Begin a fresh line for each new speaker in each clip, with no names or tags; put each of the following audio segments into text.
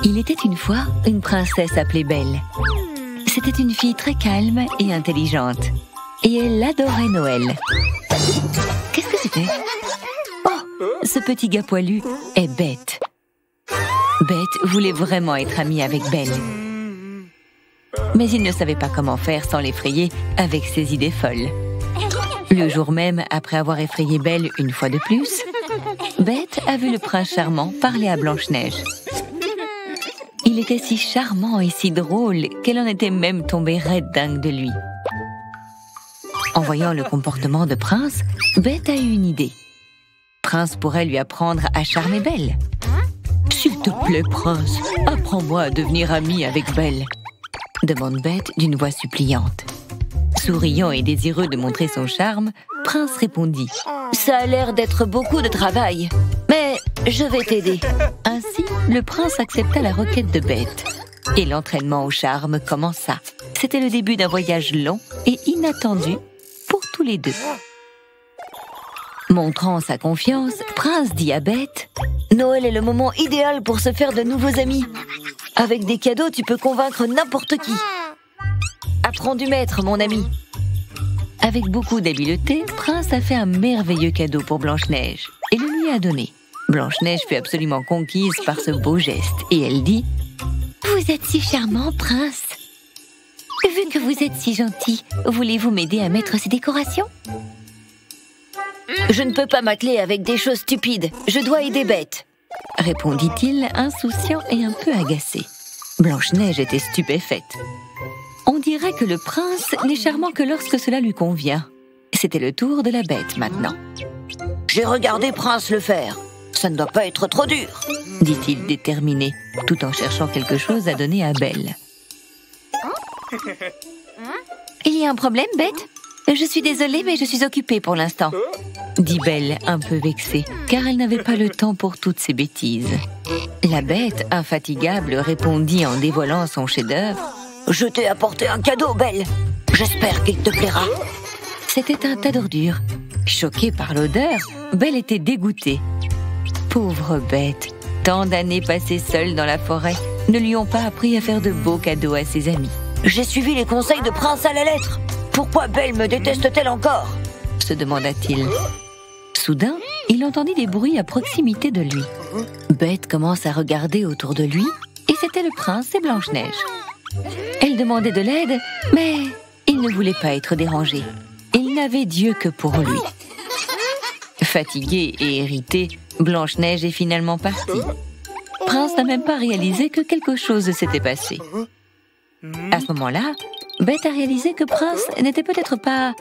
Il était une fois une princesse appelée Belle. C'était une fille très calme et intelligente. Et elle adorait Noël. Qu'est-ce que c'était? Oh, ce petit gars poilu est Bette. Bette voulait vraiment être amie avec Belle. Mais il ne savait pas comment faire sans l'effrayer avec ses idées folles. Le jour même, après avoir effrayé Belle une fois de plus, Bette a vu le prince charmant parler à Blanche-Neige. Il était si charmant et si drôle qu'elle en était même tombée raide dingue de lui. En voyant le comportement de Prince, Bette a eu une idée. Prince pourrait lui apprendre à charmer Belle. « S'il te plaît, Prince, apprends-moi à devenir amie avec Belle », demande Bette d'une voix suppliante. Souriant et désireux de montrer son charme, Prince répondit « Ça a l'air d'être beaucoup de travail, mais je vais t'aider. » Ainsi, le prince accepta la requête de Bette. Et l'entraînement au charme commença. C'était le début d'un voyage long et inattendu pour tous les deux. Montrant sa confiance, Prince dit à Bette « Noël est le moment idéal pour se faire de nouveaux amis. Avec des cadeaux, tu peux convaincre n'importe qui. Apprends du maître, mon ami. » Avec beaucoup d'habileté, Prince a fait un merveilleux cadeau pour Blanche-Neige et le lui a donné. Blanche-Neige fut absolument conquise par ce beau geste et elle dit « Vous êtes si charmant, Prince. Vu que vous êtes si gentil, voulez-vous m'aider à mettre ces décorations ?»« Je ne peux pas m'atteler avec des choses stupides. Je dois aider Bette. » répondit-il, insouciant et un peu agacé. Blanche-Neige était stupéfaite. On dirait que le prince n'est charmant que lorsque cela lui convient. C'était le tour de la Bette maintenant. « J'ai regardé Prince le faire. Ça ne doit pas être trop dur, » dit-il déterminé, tout en cherchant quelque chose à donner à Belle. « Il y a un problème, Bette? Je suis désolée, mais je suis occupée pour l'instant, » dit Belle, un peu vexée, car elle n'avait pas le temps pour toutes ces bêtises. La Bette, infatigable, répondit en dévoilant son chef-d'œuvre. « Je t'ai apporté un cadeau, Belle. J'espère qu'il te plaira. » C'était un tas d'ordures. Choquée par l'odeur, Belle était dégoûtée. Pauvre Bette, tant d'années passées seule dans la forêt ne lui ont pas appris à faire de beaux cadeaux à ses amis. « J'ai suivi les conseils de Prince à la lettre. Pourquoi Belle me déteste-t-elle encore ?» se demanda-t-il. Soudain, il entendit des bruits à proximité de lui. Bette commence à regarder autour de lui et c'était le prince et Blanche-Neige. Elle demandait de l'aide, mais il ne voulait pas être dérangé. Il n'avait Dieu que pour lui. Fatiguée et irritée, Blanche-Neige est finalement partie. Prince n'a même pas réalisé que quelque chose s'était passé. À ce moment-là, Bette a réalisé que Prince n'était peut-être pas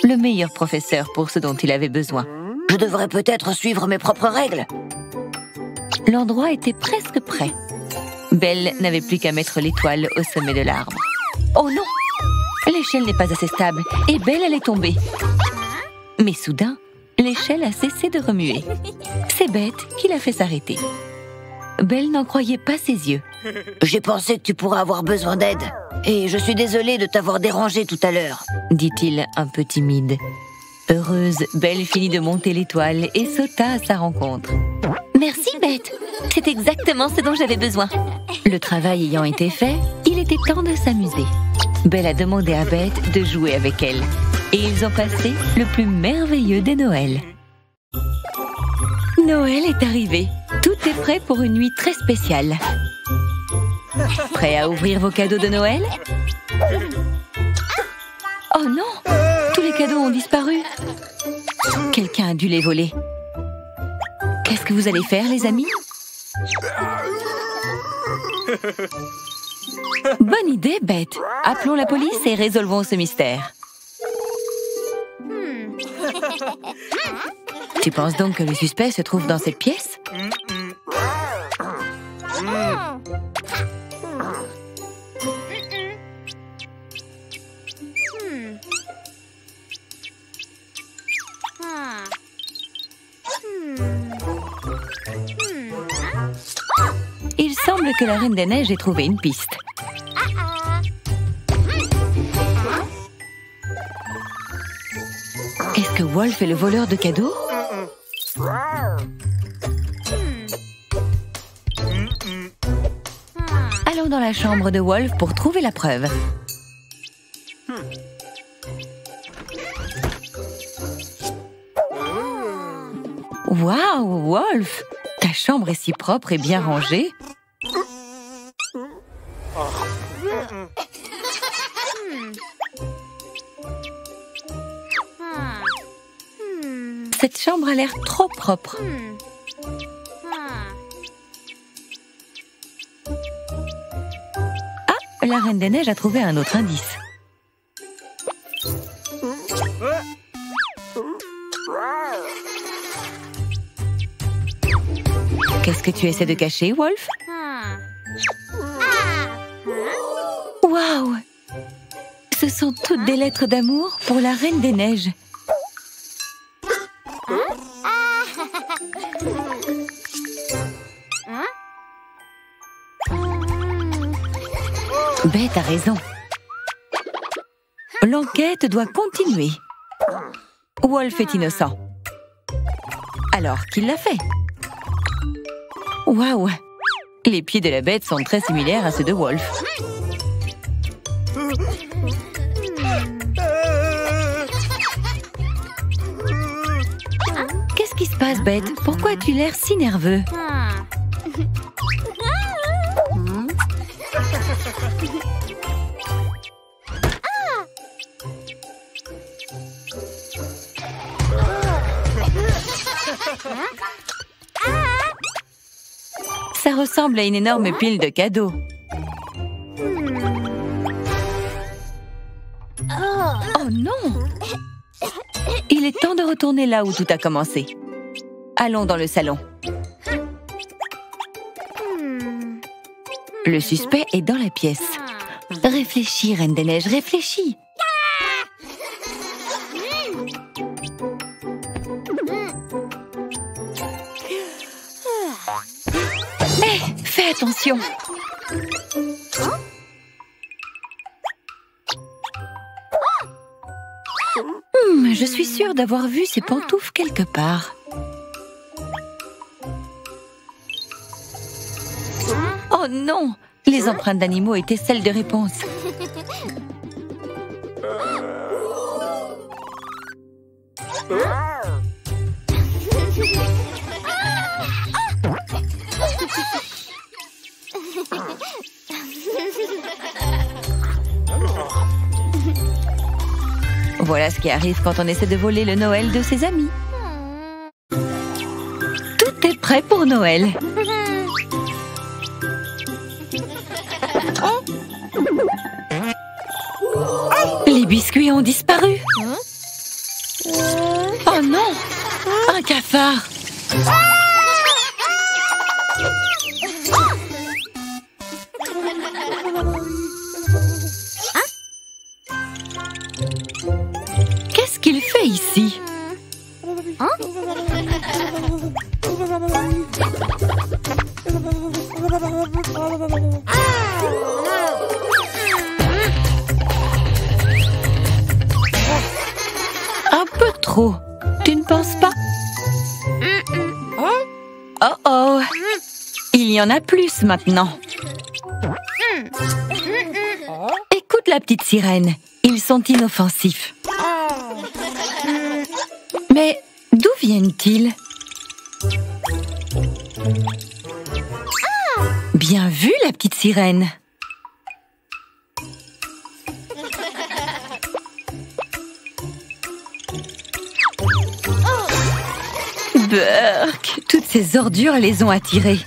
le meilleur professeur pour ce dont il avait besoin. « Je devrais peut-être suivre mes propres règles. » L'endroit était presque prêt. Belle n'avait plus qu'à mettre l'étoile au sommet de l'arbre. Oh non! L'échelle n'est pas assez stable et Belle allait tomber. Mais soudain, l'échelle a cessé de remuer. C'est Bette qui l'a fait s'arrêter. Belle n'en croyait pas ses yeux. « J'ai pensé que tu pourrais avoir besoin d'aide et je suis désolée de t'avoir dérangé tout à l'heure, » dit-il un peu timide. Heureuse, Belle finit de monter l'étoile et sauta à sa rencontre. « Merci, Bette. C'est exactement ce dont j'avais besoin. » Le travail ayant été fait, il était temps de s'amuser. Belle a demandé à Bette de jouer avec elle. Et ils ont passé le plus merveilleux des Noëls. Noël est arrivé. Tout est prêt pour une nuit très spéciale. Prêt à ouvrir vos cadeaux de Noël? Oh non! Tous les cadeaux ont disparu. Quelqu'un a dû les voler. Qu'est-ce que vous allez faire, les amis? Bonne idée, Bette. Appelons la police et résolvons ce mystère. Tu penses donc que le suspect se trouve dans cette pièce? Il semble que la Reine des Neiges ait trouvé une piste. Est-ce que Wolf est le voleur de cadeaux? Allons dans la chambre de Wolf pour trouver la preuve. Waouh, Wolf! Ta chambre est si propre et bien rangée. Cette chambre a l'air trop propre. Ah, la Reine des Neiges a trouvé un autre indice. Qu'est-ce que tu essaies de cacher, Wolf? Waouh! Ce sont toutes des lettres d'amour pour la Reine des Neiges. Bête a raison. L'enquête doit continuer. Wolf est innocent. Alors qu'il l'a fait? Waouh! Les pieds de la bête sont très similaires à ceux de Wolf. Qu'est-ce qui se passe, Bête? Pourquoi as-tu l'air si nerveux? Ça ressemble à une énorme pile de cadeaux. Oh non! Il est temps de retourner là où tout a commencé. Allons dans le salon. Le suspect est dans la pièce. Réfléchis, Reine des Neiges, réfléchis. Hé, fais attention. Je suis sûre d'avoir vu ces pantoufles quelque part. Oh non! Les empreintes d'animaux étaient celles de réponse. Voilà ce qui arrive quand on essaie de voler le Noël de ses amis. Tout est prêt pour Noël. Les biscuits ont disparu. Oh non! Un cafard! Qu'est-ce qu'il fait ici? Un peu trop. Tu ne penses pas? Oh oh! Il y en a plus maintenant. Écoute la petite sirène. Ils sont inoffensifs. Mais d'où viennent-ils? Bien vu, la petite sirène. Burk, toutes ces ordures les ont attirés.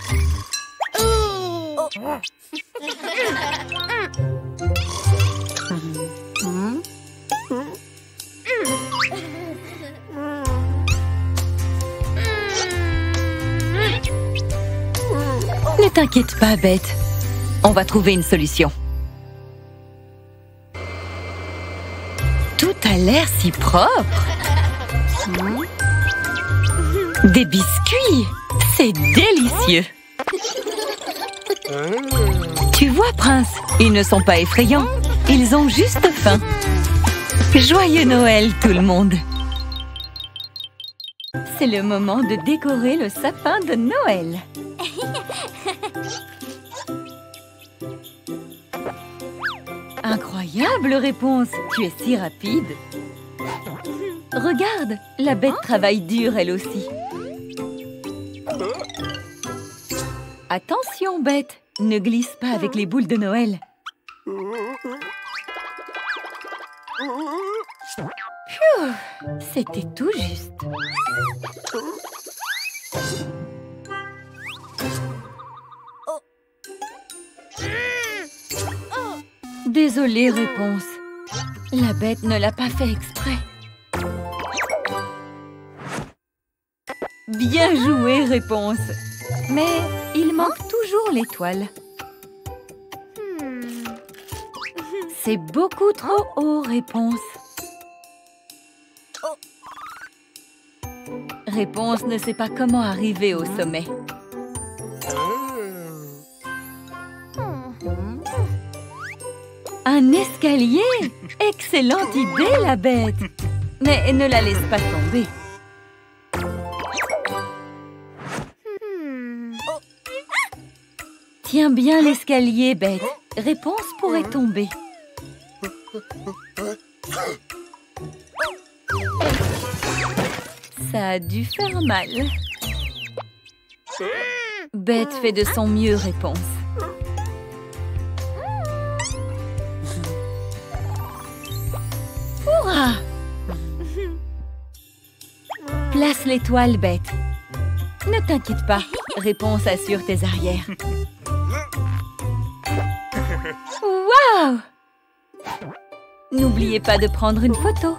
Ne t'inquiète pas, Bête. On va trouver une solution. Tout a l'air si propre. Des biscuits! C'est délicieux! Tu vois, Prince, ils ne sont pas effrayants. Ils ont juste faim. Joyeux Noël, tout le monde! C'est le moment de décorer le sapin de Noël. Incroyable réponse! Tu es si rapide! Regarde, la bête travaille dur elle aussi. Attention, bête! Ne glisse pas avec les boules de Noël. Pfiou, c'était tout juste. Désolée, réponse. La bête ne l'a pas fait exprès. Bien joué, réponse. Mais il manque toujours l'étoile. C'est beaucoup trop haut, réponse. Réponse ne sait pas comment arriver au sommet. Un escalier! Excellente idée, la bête! Mais ne la laisse pas tomber. Tiens bien l'escalier, bête. Réponse pourrait tomber. Ça a dû faire mal. Bête fait de son mieux, réponse. Hurrah! Place l'étoile, bête. Ne t'inquiète pas, réponse assure tes arrières. Waouh! N'oubliez pas de prendre une photo.